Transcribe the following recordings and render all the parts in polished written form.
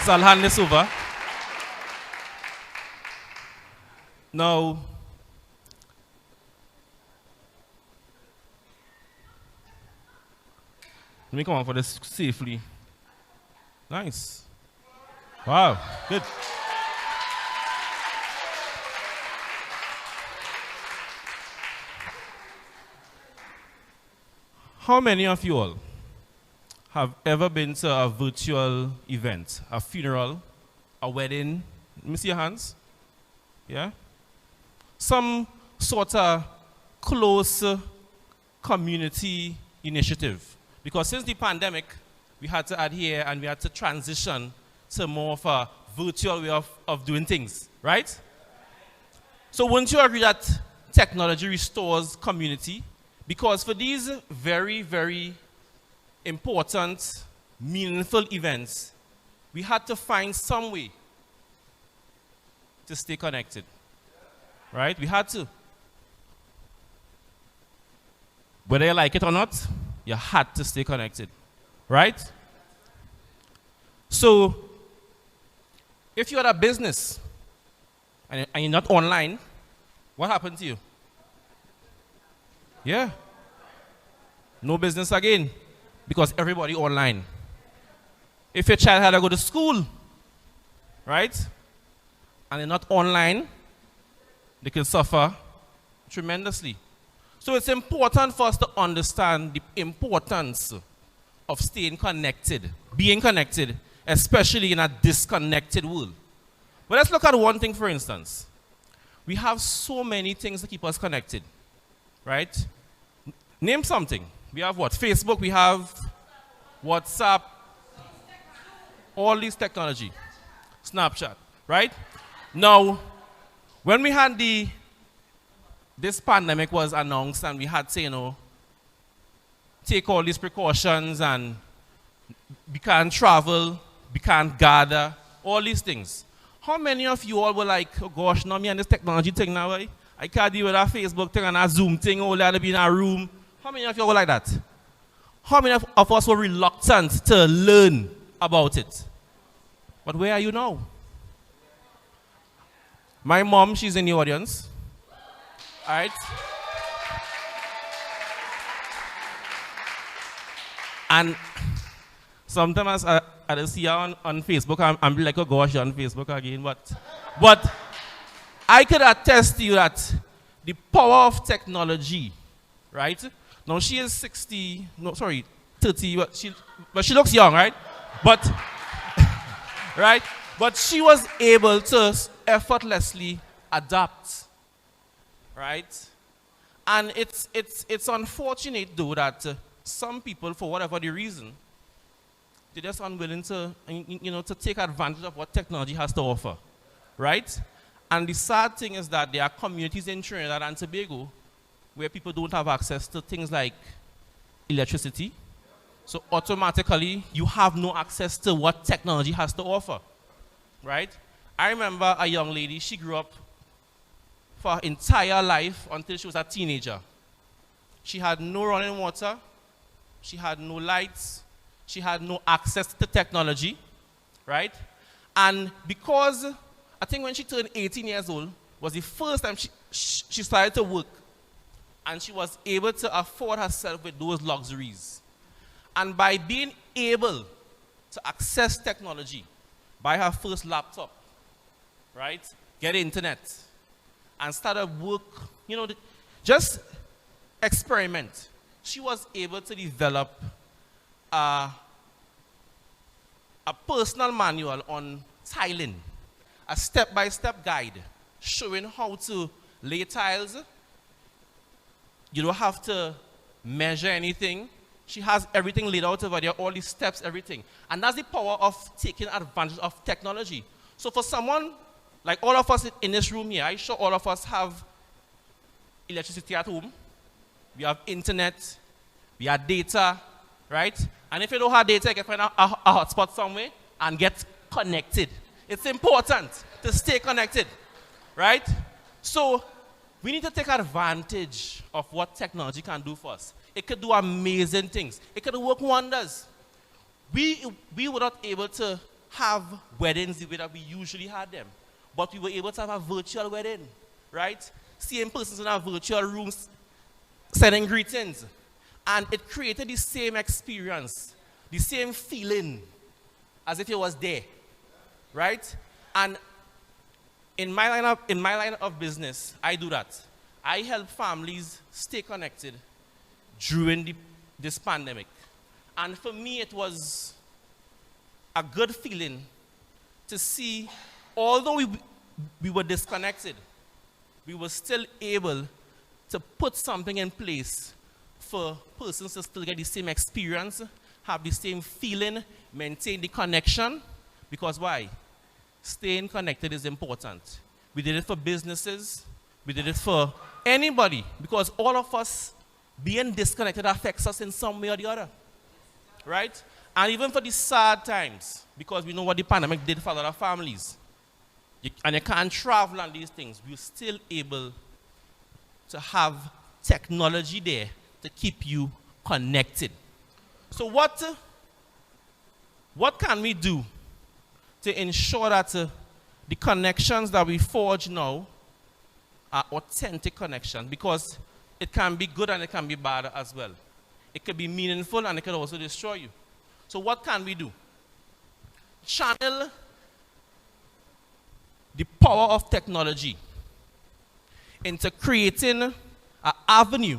So I'll hand this over. Now, let me come on for this safely. Nice. Wow, good. How many of you all have ever been to a virtual event, a funeral, a wedding? Let me see your hands. Yeah? Some sort of close community initiative. Because since the pandemic, we had to adhere and we had to transition to more of a virtual way of doing things, right? So wouldn't you agree that technology restores community? Because for these very, very important, meaningful events, we had to find some way to stay connected, right? We had to. Whether you like it or not, you had to stay connected, right? So, if you're at a business and you're not online, what happened to you? Yeah. No business again because everybody online. If your child had to go to school, right, and they're not online, they can suffer tremendously. So it's important for us to understand the importance of staying connected, being connected, especially in a disconnected world. But let's look at one thing, for instance. We have so many things to keep us connected, right? Name something. We have what? Facebook, we have WhatsApp, all these technology. Snapchat, right? Now, when we had this pandemic was announced and we had to, take all these precautions and we can't travel, we can't gather, all these things. How many of you all were like, oh gosh, now me and this technology thing now, I can't deal with that Facebook thing and that Zoom thing, all that to be in a room. How many of you all were like that? How many of us were reluctant to learn about it? But where are you now? My mom, she's in the audience. All right? And sometimes I see her on Facebook, I'm like, oh gosh, you're on Facebook again. But I could attest to you that the power of technology, right? Now she is 30, but she looks young, right? But, right? But she was able to effortlessly adapt, right? And it's unfortunate though that some people, for whatever the reason, they're just unwilling to, to take advantage of what technology has to offer, right? And the sad thing is that there are communities in Trinidad and Tobago where people don't have access to things like electricity. So automatically, you have no access to what technology has to offer, right? I remember a young lady, she grew up for her entire life until she was a teenager. She had no running water, she had no lights, she had no access to technology, right? And because, I think when she turned 18 years old, was the first time she started to work. And she was able to afford herself with those luxuries. And by being able to access technology, buy her first laptop, right? Get internet, and start a work, just experiment. She was able to develop a personal manual on tiling, a step-by-step guide showing how to lay tiles. You don't have to measure anything. She has everything laid out over there, all these steps, everything. And that's the power of taking advantage of technology. So for someone, like all of us in this room here, I'm sure all of us have electricity at home. We have internet, we have data, right? And if you don't have data, you can find a hotspot somewhere and get connected. It's important to stay connected, right? So we need to take advantage of what technology can do for us. It could do amazing things. It could work wonders. We were not able to have weddings the way that we usually had them. But we were able to have a virtual wedding, right? Seeing persons in our virtual rooms sending greetings. And it created the same experience, the same feeling as if it was there, right? And in my line of business, I do that. I help families stay connected during this pandemic. And for me, it was a good feeling to see, although we were disconnected, we were still able to put something in place for persons to still get the same experience, have the same feeling, maintain the connection. Because why? Staying connected is important. We did it for businesses. We did it for anybody. Because all of us being disconnected affects us in some way or the other. Right? And even for the sad times, because we know what the pandemic did for a lot of families. And you can't travel on these things. We're still able to have technology there to keep you connected. So what can we do to ensure that the connections that we forge now are authentic connections? Because it can be good and it can be bad as well. It could be meaningful and it could also destroy you. So what can we do? Channel the power of technology into creating an avenue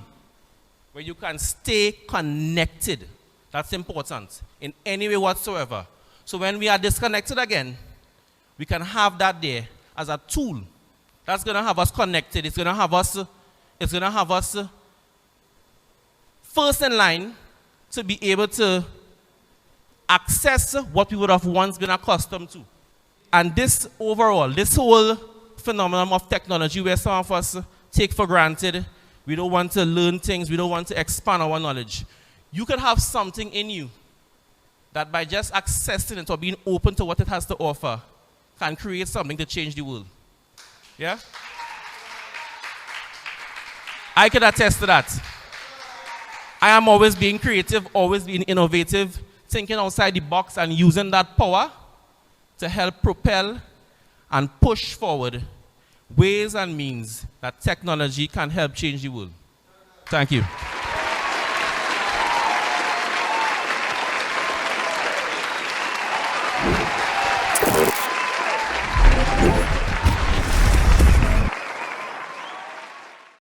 where you can stay connected. That's important in any way whatsoever. So when we are disconnected again, we can have that there as a tool that's going to have us connected. It's going to have us first in line to be able to access what we would have once been accustomed to. And this overall, this whole phenomenon of technology where some of us take for granted, we don't want to learn things, we don't want to expand our knowledge. You could have something in you that by just accessing it or being open to what it has to offer can create something to change the world. Yeah? I could attest to that. I am always being creative, always being innovative, thinking outside the box and using that power to help propel and push forward ways and means that technology can help change the world. Thank you.